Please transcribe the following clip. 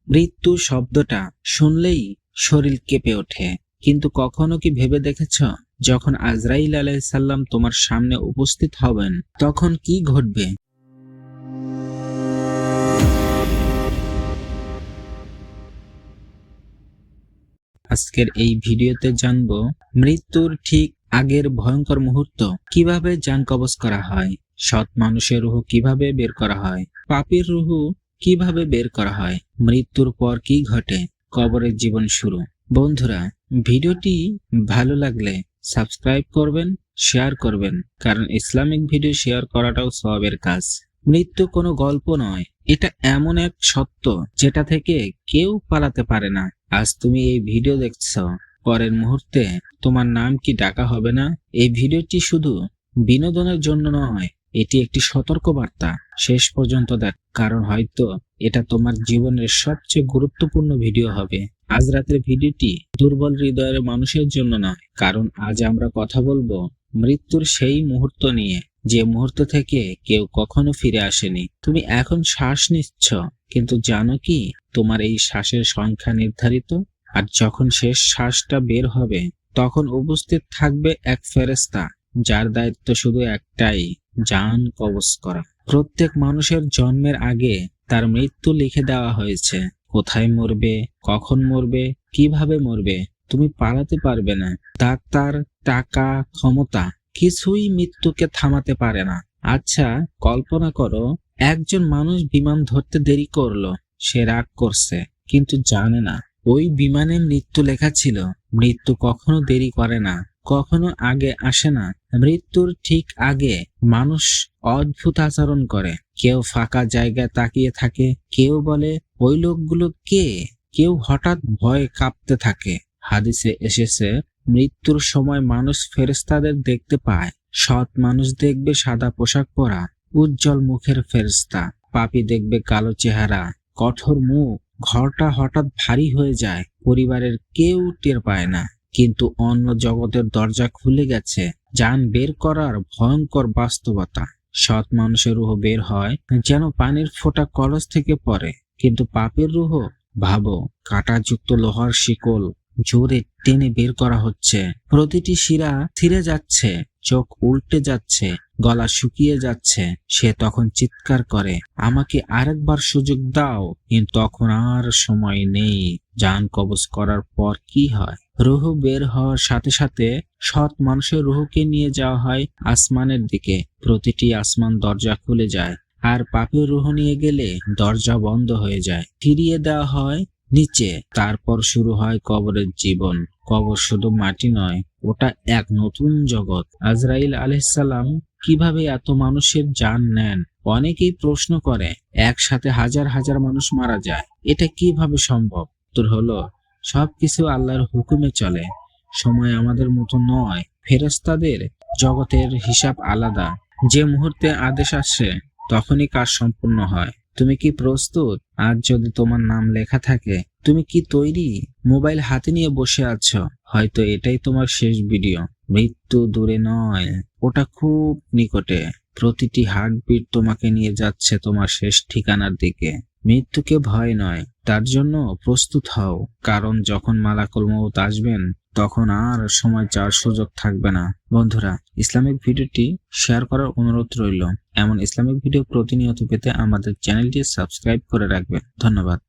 মৃত্যু শব্দটা শুনলেই শরীর কেঁপে ওঠে, কিন্তু কখনো কি ভেবে দেখেছ, যখন আজরাইল আলাইহিস সালাম তোমার সামনে উপস্থিত হবেন তখন কি ঘটবে? আজকের এই ভিডিওতে জানবো মৃত্যুর ঠিক আগের ভয়ঙ্কর মুহূর্ত, কিভাবে জান কবজ করা হয়, সৎ মানুষের রূহ কিভাবে বের করা হয়, পাপীর রূহ কিভাবে বের করা হয়, মৃত্যুর পর কি ঘটে, কবরের জীবন শুরু। বন্ধুরা, ভিডিওটি ভালো লাগলে সাবস্ক্রাইব করবেন, শেয়ার করবেন, কারণ ইসলামিক ভিডিও শেয়ার করাটাও সওয়াবের কাজ। মৃত্যু কোনো গল্প নয়, এটা এমন এক সত্য যেটা থেকে কেউ পালাতে পারে না। আজ তুমি এই ভিডিও দেখছো, পরের মুহূর্তে তোমার নাম কি ডাকা হবে না? এই ভিডিওটি শুধু বিনোদনের জন্য নয়, এটি একটি সতর্ক বার্তা। শেষ পর্যন্ত দেখ, কারণ হয়তো এটা তোমার জীবনের সবচেয়ে গুরুত্বপূর্ণ ভিডিও হবে। আজ রাতের ভিডিওটি দুর্বল হৃদয়ের মানুষের জন্য নয়, কারণ আজ আমরা কথা বলবো মৃত্যুর সেই মুহূর্ত নিয়ে, যে মুহূর্ত থেকে কেউ কখনো ফিরে আসেনি। তুমি এখন শ্বাস নিচ্ছ, কিন্তু জানো কি তোমার এই শ্বাসের সংখ্যা নির্ধারিত? আর যখন শেষ শ্বাসটা বের হবে, তখন উপস্থিত থাকবে এক ফেরেশতা, যার দায়িত্ব শুধু একটাই, জান কবজ করা। প্রত্যেক মানুষের জন্মের আগে তার মৃত্যু লিখে দেওয়া হয়েছে। কোথায় মরবে, কখন মরবে, কিভাবে মরবে, তুমি পালাতে পারবে না। ডাক্তার, টাকা, ক্ষমতা কিছুই মৃত্যুকে থামাতে পারে না। আচ্ছা, কল্পনা করো, একজন মানুষ বিমান ধরতে দেরি করলো, সে রাগ করছে, কিন্তু জানে না ওই বিমানে মৃত্যু লেখা ছিল। মৃত্যু কখনো দেরি করে না, কখনো আগে আসে না। মৃত্যুর ঠিক আগে মানুষ অদ্ভুত আচরণ করে। কেউ ফাঁকা জায়গায় তাকিয়ে থাকে, কেউ বলে ওই লোকগুলো কে, কেউ হঠাৎ ভয়ে কাঁপতে থাকে। হাদিসে এসেছে, মৃত্যুর সময় মানুষ ফেরেশতাদের দেখতে পায়। সৎ মানুষ দেখবে সাদা পোশাক পরা, উজ্জ্বল মুখের ফেরেশতা। পাপী দেখবে কালো চেহারা, কঠোর মুখ। ঘরটা হঠাৎ ভারী হয়ে যায়, পরিবারের কেউ টের পায় না। কিন্তু অন্য জগতের দরজা খুলে গেছে, জান বের করার ভয়ঙ্কর বাস্তবতা। সৎ মানুষের রূহ বের হয় যেন পানির ফোঁটা কলস থেকে পড়ে, কিন্তু পাপের রূহ, ভাবো, কাঁটাযুক্ত লোহার শিকল জোরে টেনে বের করা হচ্ছে। প্রতিটি শিরা ছিঁড়ে যাচ্ছে, চোখ উল্টে যাচ্ছে, গলা শুকিয়ে যাচ্ছে। সে তখন চিৎকার করে, আমাকে আরেকবার সুযোগ দাও। কিন্তু তখন আর সময় নেই। জান কবজ করার পর কি হয়? রূহ বের হওয়ার সাথে সাথে সৎ মানুষের রূহকে নিয়ে যাওয়া হয় আসমানের দিকে। প্রতিটি আসমান দরজা খুলে যায়, আর পাপের রূহ নিয়ে গেলে দরজা বন্ধ হয়ে যায়, ফিরিয়ে দেওয়া হয় নিচে। তারপর শুরু হয় কবরের জীবন। কবর শুধু মাটি নয়, ওটা এক নতুন জগৎ। আজরাইল আলাইহিস সালাম কিভাবে এত মানুষের জান নেন? অনেকেই প্রশ্ন করে, একসাথে হাজার হাজার মানুষ মারা যায়, এটা কিভাবে সম্ভব? উত্তর হলো, সবকিছু আল্লাহর হুকুমে চলে। সময় আমাদের মতো নয়। ফেরেশতাদের জগতের হিসাব আলাদা। যে মুহূর্তে আদেশ আসে, তখনই কাজ সম্পূর্ণ হয়। তুমি কি প্রস্তুত? আর যদি তোমার নাম লেখা থাকে, তুমি কি তৈরি? মোবাইল হাতে নিয়ে বসে আছো, হয়তো এটাই তোমার শেষ ভিডিও। মৃত্যু দূরে নয়, ওটা খুব নিকটে। প্রতিটি হার্টবিট তোমাকে নিয়ে যাচ্ছে তোমার শেষ ঠিকানার দিকে। মৃত্যুকে ভয় নয়, তার জন্য প্রস্তুত হও, কারণ যখন মালাকুল মউত আসবেন, তখন আর সময় চাওয়ার সুযোগ থাকবে না। বন্ধুরা, ইসলামিক ভিডিওটি শেয়ার করার অনুরোধ রইল। এমন ইসলামিক ভিডিও প্রতিনিয়ত পেতে আমাদের চ্যানেলটি সাবস্ক্রাইব করে রাখবেন। ধন্যবাদ।